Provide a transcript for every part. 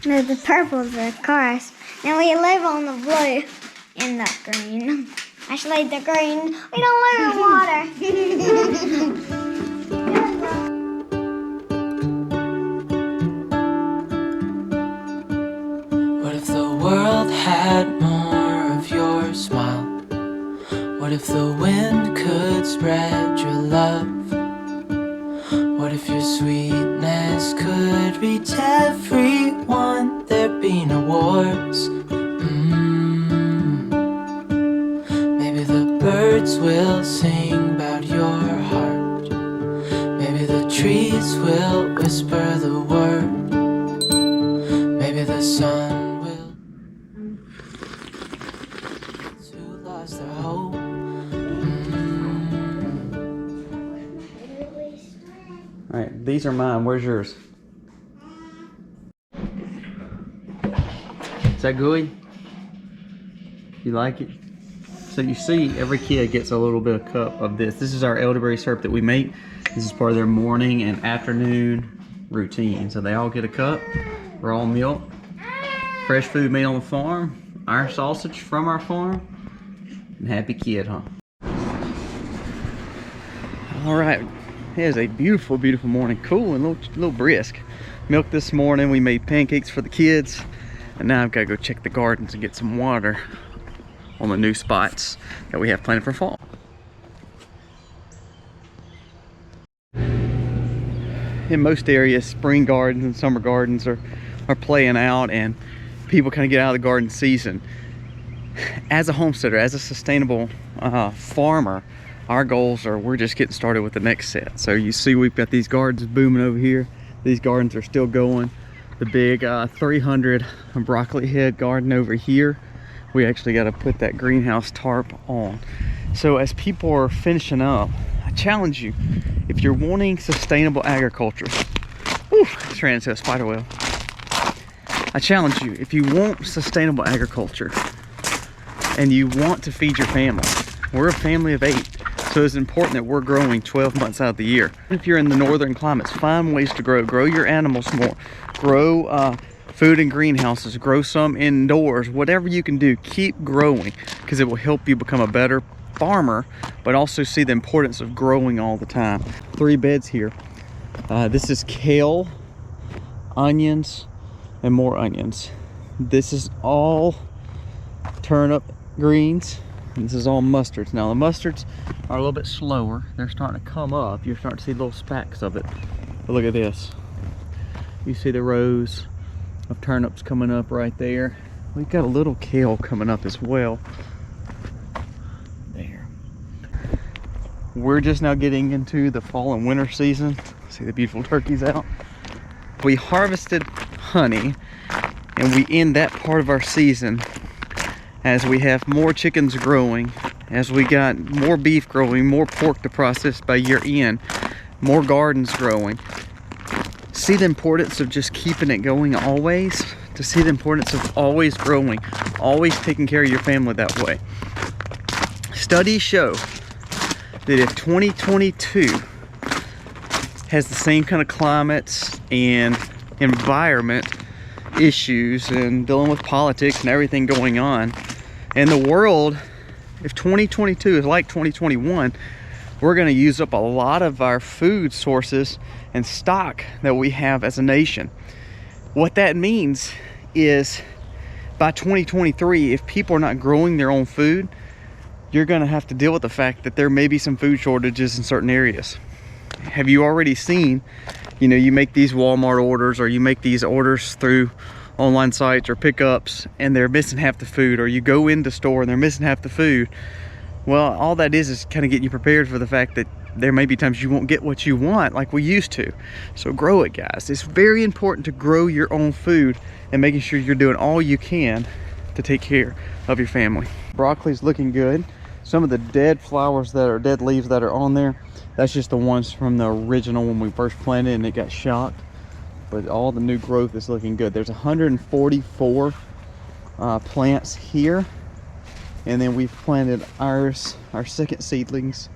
No, the purple's the cars. And we live on the blue and the green. Actually, the green. We don't live in water. What if the world had more of your smile? What if the wind could spread your love? What if your sweetness could reach everyone? There'd be no wars. Maybe the birds will sing about your heart. Maybe the trees will whisper the word. Maybe the sun will who lost their hope. All right, these are mine. Where's yours? Is that gooey? You like it? So you see, every kid gets a little bit of cup of this. This is our elderberry syrup that we make. This is part of their morning and afternoon routine. So they all get a cup, raw milk, fresh food made on the farm, our sausage from our farm, and happy kid, huh? All right. It is a beautiful, beautiful morning. Cool and a little brisk. Milk this morning. We made pancakes for the kids. And now I've got to go check the gardens and get some water on the new spots that we have planned for fall. In most areas, spring gardens and summer gardens are playing out, and people kind of get out of the garden season. As a homesteader, as a sustainable farmer, our goals are we're just getting started with the next set. So you see we've got these gardens booming over here. These gardens are still going. The big 300 broccoli head garden over here, we actually got to put that greenhouse tarp on. So as people are finishing up, I challenge you, if you're wanting sustainable agriculture, it's ran into a spider web. I challenge you, if you want sustainable agriculture and you want to feed your family, we're a family of 8. So it's important that we're growing 12 months out of the year. If you're in the northern climates, find ways to grow your animals more, grow food in greenhouses, grow some indoors, whatever you can do, keep growing, because it will help you become a better farmer, but also see the importance of growing all the time. 3 beds here. This is kale, onions, and more onions. This is all turnip greens. This is all mustards. Now the mustards are a little bit slower. They're starting to come up. You're starting to see little specks of it. But look at this. You see the rows of turnips coming up right there. We've got a little kale coming up as well. There. We're just now getting into the fall and winter season. See the beautiful turkeys out. We harvested honey, and we end that part of our season as we have more chickens growing, as we got more beef growing, more pork to process by year end, more gardens growing. See the importance of just keeping it going always, to see the importance of always growing, always taking care of your family that way. Studies show that if 2022 has the same kind of climates and environment issues and dealing with politics and everything going on in the world, if 2022 is like 2021, we're going to use up a lot of our food sources and stock that we have as a nation. What that means is by 2023, if people are not growing their own food, you're going to have to deal with the fact that there may be some food shortages in certain areas. Have you already seen, you make these Walmart orders, or you make these orders through online sites or pickups, and they're missing half the food, or you go into store and they're missing half the food? Well, all that is kind of getting you prepared for the fact that there may be times you won't get what you want like we used to. So grow it, guys. It's very important to grow your own food and making sure you're doing all you can to take care of your family. Broccoli's looking good. Some of the dead flowers that are dead leaves that are on there, that's just the ones from the original when we first planted and it got shocked. But all the new growth is looking good. There's 144 plants here, and then we've planted our second seedlings,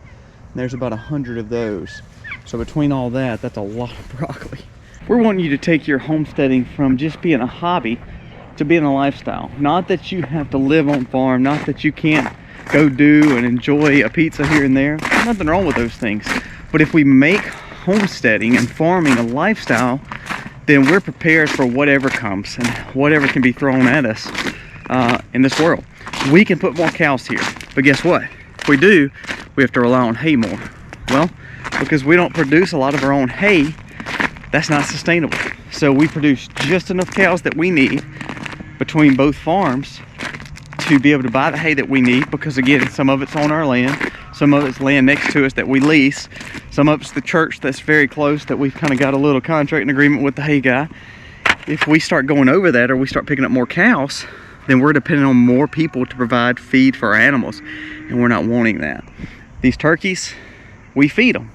and there's about 100 of those. So between all that, that's a lot of broccoli. We're wanting you to take your homesteading from just being a hobby to being a lifestyle. Not that you have to live on farm, not that you can't go do and enjoy a pizza here and there. There's nothing wrong with those things. But if we make homesteading and farming a lifestyle, then we're prepared for whatever comes and whatever can be thrown at us in this world. We can put more cows here, but guess what? If we do, we have to rely on hay more. Well, because we don't produce a lot of our own hay, that's not sustainable. So we produce just enough cows that we need between both farms to be able to buy the hay that we need, because again, some of it's on our land, some of it's land next to us that we lease, some of it's the church that's very close that we've kind of got a little contracting agreement with the hay guy. If we start going over that, or we start picking up more cows, then we're depending on more people to provide feed for our animals, and we're not wanting that. These turkeys, we feed them,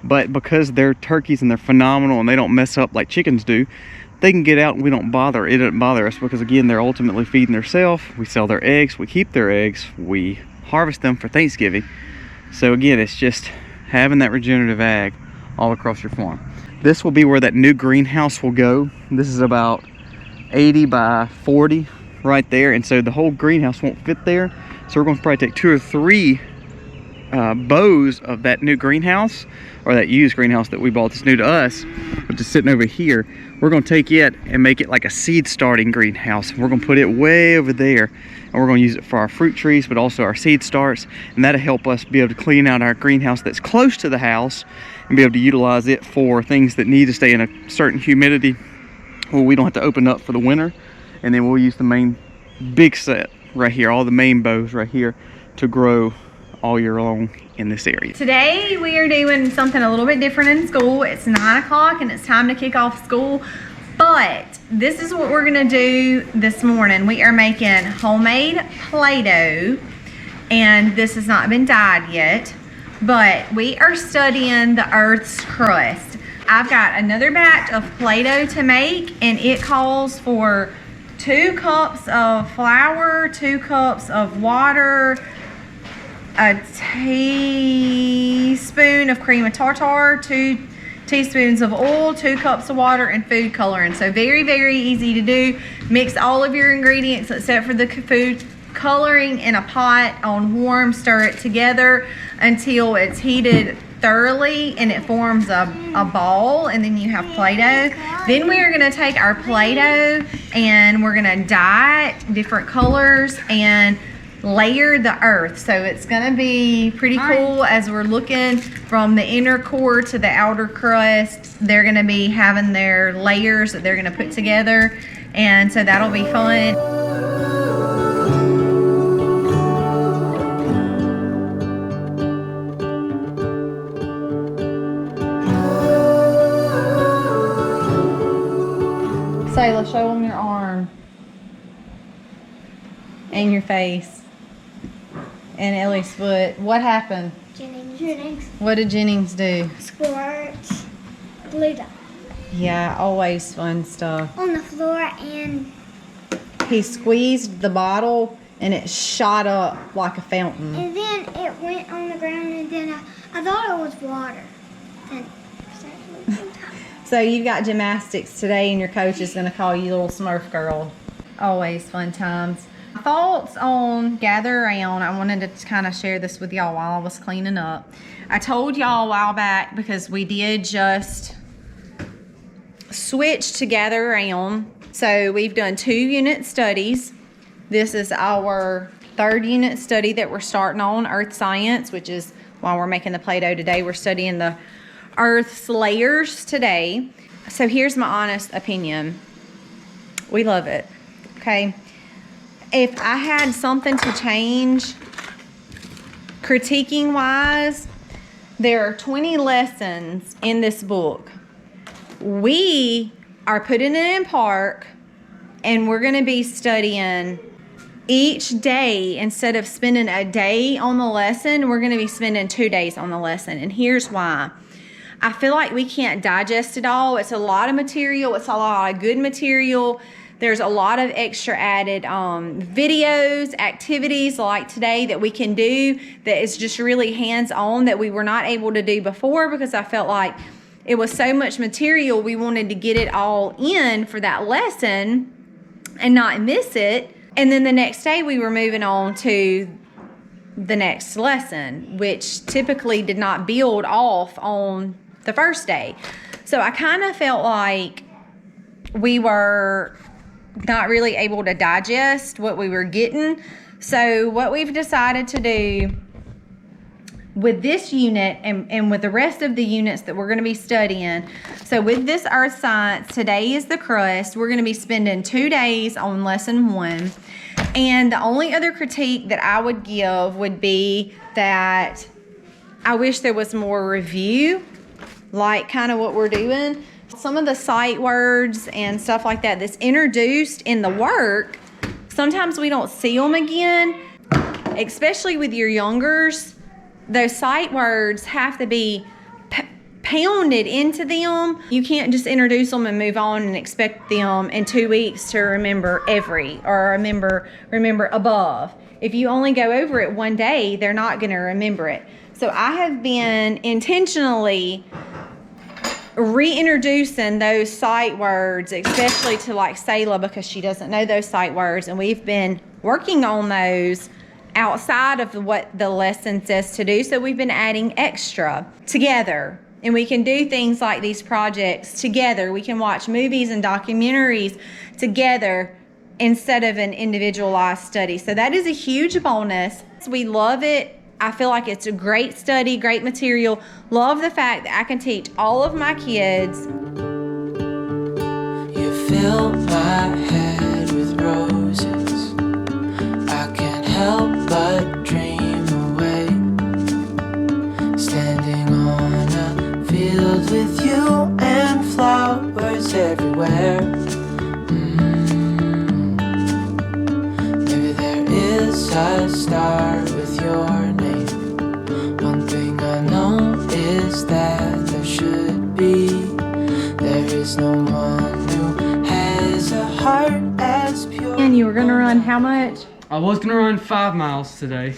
but because they're turkeys and they're phenomenal and they don't mess up like chickens do, they can get out and we don't bother. It doesn't bother us, because again, they're ultimately feeding themselves. We sell their eggs, we keep their eggs, we harvest them for Thanksgiving. So again, it's just having that regenerative ag all across your farm. This will be where that new greenhouse will go. This is about 80 by 40 right there, and so the whole greenhouse won't fit there. So we're going to probably take 2 or 3 bows of that new greenhouse, or that used greenhouse that we bought that's new to us, but just sitting over here. We're going to take it and make it like a seed starting greenhouse. We're going to put it way over there, and we're going to use it for our fruit trees, but also our seed starts, and that'll help us be able to clean out our greenhouse that's close to the house and be able to utilize it for things that need to stay in a certain humidity where we don't have to open up for the winter. And then we'll use the main big set right here, all the main bows right here, to grow all year long in this area. Today we are doing something a little bit different in school. It's 9 o'clock and it's time to kick off school, but this is what we're gonna do this morning. We are making homemade Play-Doh, and this has not been dyed yet, but we are studying the Earth's crust. I've got another batch of Play-Doh to make, and it calls for 2 cups of flour, 2 cups of water, a teaspoon of cream of tartar, 2 teaspoons of oil, 2 cups of water, and food coloring. So very, very easy to do. Mix all of your ingredients except for the food coloring in a pot on warm. Stir it together until it's heated thoroughly and it forms a ball, and then you have Play-Doh. Then we are going to take our Play-Doh and we're going to dye it different colors and layer the earth. So it's going to be pretty cool as we're looking from the inner core to the outer crust. They're going to be having their layers that they're going to put together, and so that'll be fun. Sayla, show them your arm and your face and Ellie's foot. What happened? Jennings. What did Jennings do? Squirts. Glued up Yeah, always fun stuff. on the floor, and He squeezed the bottle and it shot up like a fountain. then it went on the ground, and then I thought it was water. And So you've got gymnastics today, and your coach is going to call you little Smurf girl. Always fun times. Thoughts on Gather Around. I wanted to kind of share this with y'all while I was cleaning up. I told y'all a while back, because we did just switch to Gather Around. So we've done 2 unit studies. This is our 3rd unit study that we're starting on, Earth Science, which is why we're making the Play-Doh today. We're studying the Earth's layers today. So here's my honest opinion. We love it, okay? If I had something to change, critiquing wise, there are 20 lessons in this book. We are putting it in park, and we're gonna be studying each day. Instead of spending a day on the lesson, we're gonna be spending 2 days on the lesson. And here's why. I feel like we can't digest it all. It's a lot of material. It's a lot of good material. There's a lot of extra added videos, activities like today that we can do that is just really hands-on that we were not able to do before, because I felt like it was so much material, we wanted to get it all in for that lesson and not miss it. And then the next day we were moving on to the next lesson, which typically did not build off on the first day. So I kind of felt like we were not really able to digest what we were getting. So what we've decided to do with this unit and with the rest of the units that we're going to be studying, so with this earth science, today is the crust. We're going to be spending 2 days on lesson 1. And the only other critique that I would give would be that I wish there was more review, like kind of what we're doing. Some of the sight words and stuff like that that's introduced in the work, sometimes we don't see them again, especially with your youngers. Those sight words have to be pounded into them. You can't just introduce them and move on and expect them in 2 weeks to remember every or remember above. If you only go over it one day, they're not going to remember it. So I have been intentionally reintroducing those sight words, especially to like Sayla, because she doesn't know those sight words, and we've been working on those outside of what the lesson says to do. So we've been adding extra together, and we can do things like these projects together. We can watch movies and documentaries together instead of an individualized study. So that is a huge bonus. We love it. I feel like it's a great study, great material. Love the fact that I can teach all of my kids. You fill my head with roses. I can't help but dream away. Standing on a field with you and flowers everywhere. Maybe there is a star with your name. One thing I know is that there should be. There is no one who has a heart as pure. And you were gonna run how much? I was gonna run 5 miles today.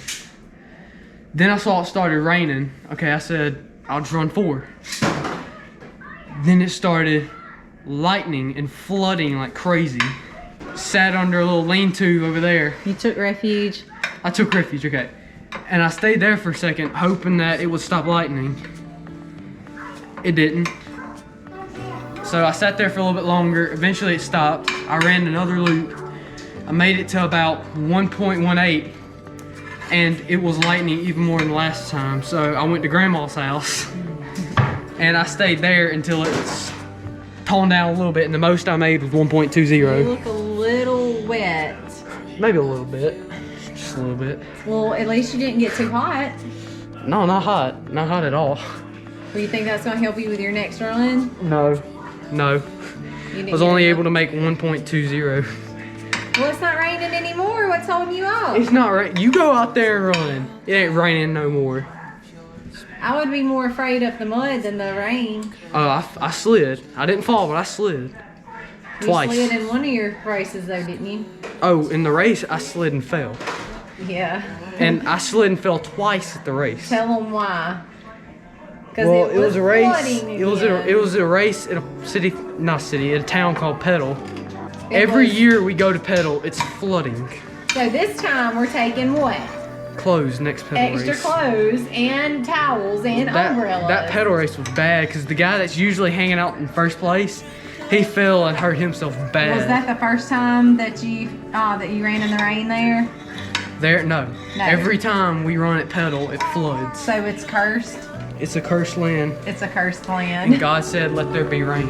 Then I saw it started raining. Okay, I said I'll just run 4. Then it started lightning and flooding like crazy. Sat under a little lean-to over there. You took refuge. I took refuge, okay. And I stayed there for a second, hoping that it would stop lightning. It didn't. So I sat there for a little bit longer. Eventually it stopped. I ran another loop. I made it to about 1.18, and it was lightning even more than last time. So I went to Grandma's house, and I stayed there until it's toned down a little bit, and the most I made was 1.20. You look a little wet. Maybe a little bit. Just a little bit. Well, at least you didn't get too hot. No, not hot. Not hot at all. Do you think that's going to help you with your next run? No. No. I was only able to make 1.20. Well, it's not raining anymore. What's holding you up? It's not rain. You go out there and run. It ain't raining no more. I would be more afraid of the mud than the rain. Oh, I slid. I didn't fall, but I slid. Twice. You slid in one of your races though, didn't you? Oh, in the race, I slid and fell. Yeah. And I slid and fell twice at the race. Tell them why. Well, it was a race. flooding It was a race in a town called Petal. It Every was- year we go to Petal, it's flooding. So this time we're taking what? Clothes next Petal Extra race. clothes and towels and umbrellas. That Petal race was bad because the guy that's usually hanging out in first place, he fell and hurt himself bad. Was that the first time that you ran in the rain there? No. Every time we run at Petal, it floods. So it's cursed. It's a cursed land. It's a cursed land. And God said, let there be rain.